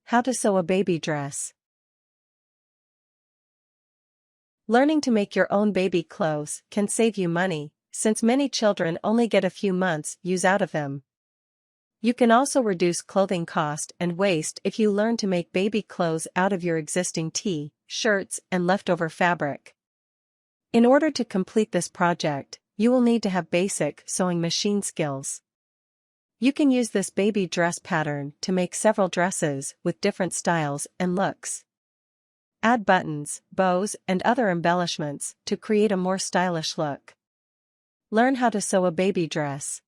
How to sew a baby dress. Learning to make your own baby clothes can save you money, since many children only get a few months' use out of them. You can also reduce clothing cost and waste if you learn to make baby clothes out of your existing shirts, and leftover fabric. In order to complete this project, you will need to have basic sewing machine skills. You can use this baby dress pattern to make several dresses with different styles and looks. Add buttons, bows, and other embellishments to create a more stylish look. Learn how to sew a baby dress.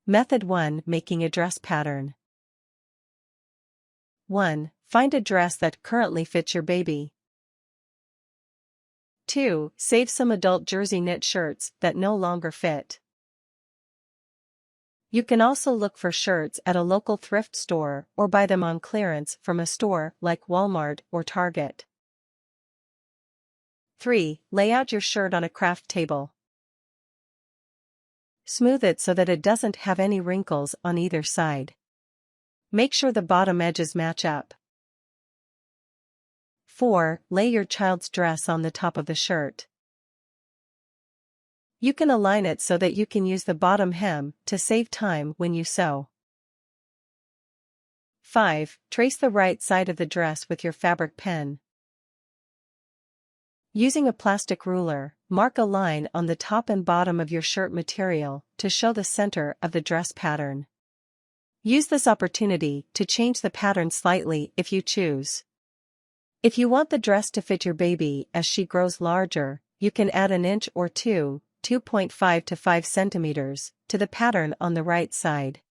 Method 1. Making a dress pattern. 1. Find a dress that currently fits your baby. 2. Save some adult jersey knit shirts that no longer fit. You can also look for shirts at a local thrift store or buy them on clearance from a store like Walmart or Target. 3. Lay out your shirt on a craft table. Smooth it so that it doesn't have any wrinkles on either side. Make sure the bottom edges match up. 4. Lay your child's dress on the top of the shirt. You can align it so that you can use the bottom hem to save time when you sew. 5. Trace the right side of the dress with your fabric pen. Using a plastic ruler, mark a line on the top and bottom of your shirt material to show the center of the dress pattern. Use this opportunity to change the pattern slightly if you choose. If you want the dress to fit your baby as she grows larger, you can add an inch or 2.5 to 5 centimeters, to the pattern on the right side.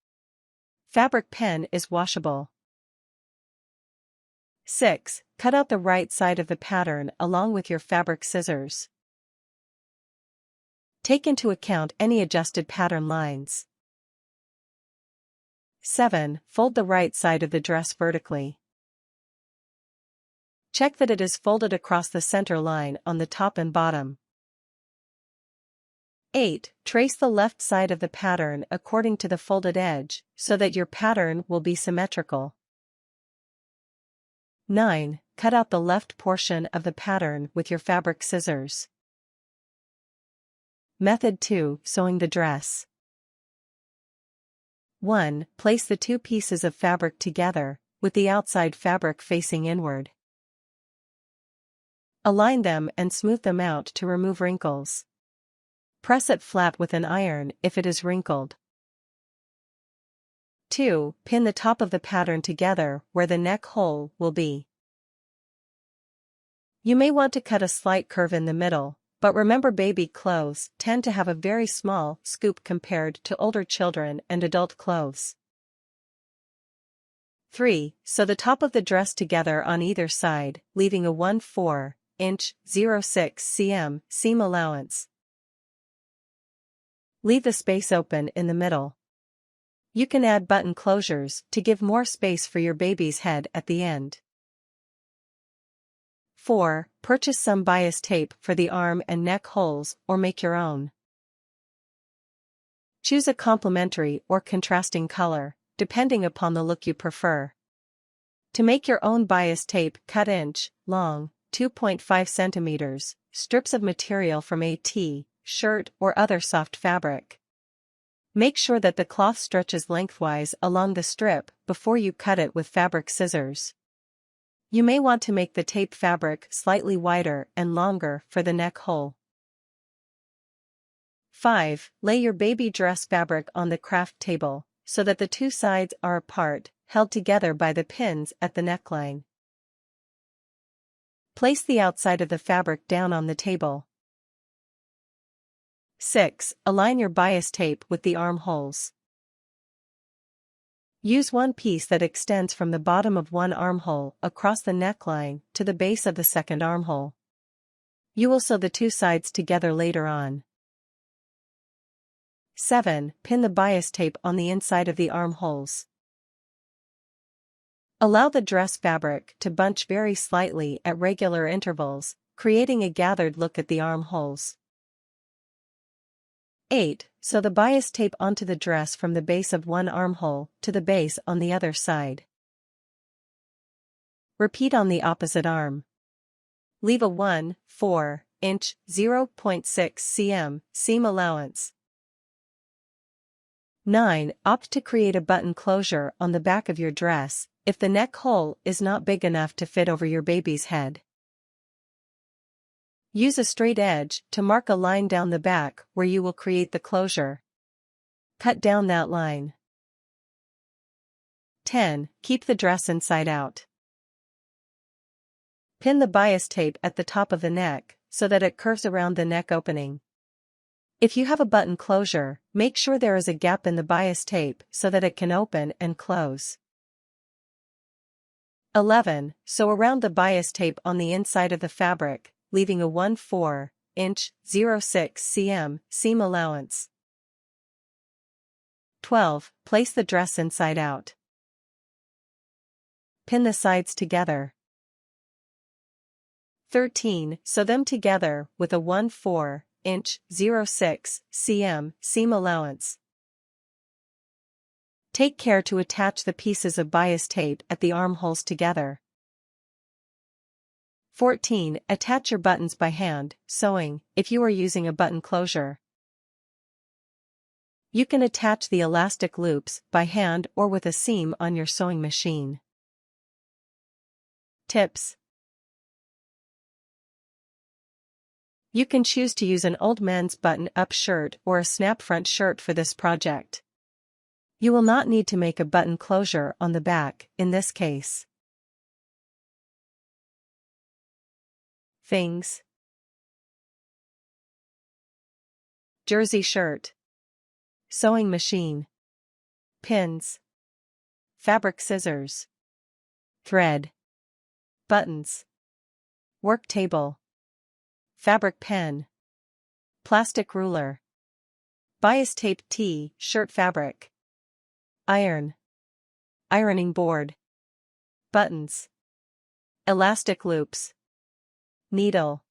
Fabric pen is washable. 6. Cut out the right side of the pattern along with your fabric scissors. Take into account any adjusted pattern lines. 7. Fold the right side of the dress vertically. Check that it is folded across the center line on the top and bottom. 8. Trace the left side of the pattern according to the folded edge, so that your pattern will be symmetrical. 9. Cut out the left portion of the pattern with your fabric scissors. Method 2. Sewing the dress. 1. Place the two pieces of fabric together, with the outside fabric facing inward. Align them and smooth them out to remove wrinkles. Press it flat with an iron if it is wrinkled. 2. Pin the top of the pattern together where the neck hole will be. You may want to cut a slight curve in the middle, but remember baby clothes tend to have a very small scoop compared to older children and adult clothes. 3. Sew the top of the dress together on either side, leaving a 1/4 inch (0.6 cm) seam allowance. Leave the space open in the middle. You can add button closures to give more space for your baby's head at the end. 4. Purchase some bias tape for the arm and neck holes or make your own. Choose a complementary or contrasting color, depending upon the look you prefer. To make your own bias tape, cut inch-long, 2.5 centimeters, strips of material from a shirt or other soft fabric. Make sure that the cloth stretches lengthwise along the strip before you cut it with fabric scissors. You may want to make the tape fabric slightly wider and longer for the neck hole. 5. Lay your baby dress fabric on the craft table, so that the two sides are apart, held together by the pins at the neckline. Place the outside of the fabric down on the table. 6. Align your bias tape with the armholes. Use one piece that extends from the bottom of one armhole across the neckline to the base of the second armhole. You will sew the two sides together later on. 7. Pin the bias tape on the inside of the armholes. Allow the dress fabric to bunch very slightly at regular intervals, creating a gathered look at the armholes. 8. sew the bias tape onto the dress from the base of one armhole to the base on the other side. Repeat on the opposite arm. Leave a 1/4 inch (0.6 cm) seam allowance. 9. Opt to create a button closure on the back of your dress if the neck hole is not big enough to fit over your baby's head. Use a straight edge to mark a line down the back where you will create the closure. Cut down that line. 10. Keep the dress inside out. Pin the bias tape at the top of the neck so that it curves around the neck opening. If you have a button closure, make sure there is a gap in the bias tape so that it can open and close. 11. Sew around the bias tape on the inside of the fabric, leaving a 1/4 inch (0.6 cm) seam allowance. 12. Place the dress inside out. Pin the sides together. 13. Sew them together with a 1/4 inch (0.6 cm) seam allowance. Take care to attach the pieces of bias tape at the armholes together. 14. Attach your buttons by hand sewing if you are using a button closure. You can attach the elastic loops by hand or with a seam on your sewing machine. Tips. You can choose to use an old man's button-up shirt or a snap-front shirt for this project. You will not need to make a button closure on the back in this case. Things. Jersey shirt. Sewing machine. Pins. Fabric scissors. Thread. Buttons. Work table. Fabric pen. Plastic ruler. Bias tape T-shirt fabric. Iron. Ironing board. Buttons. Elastic loops. Needle.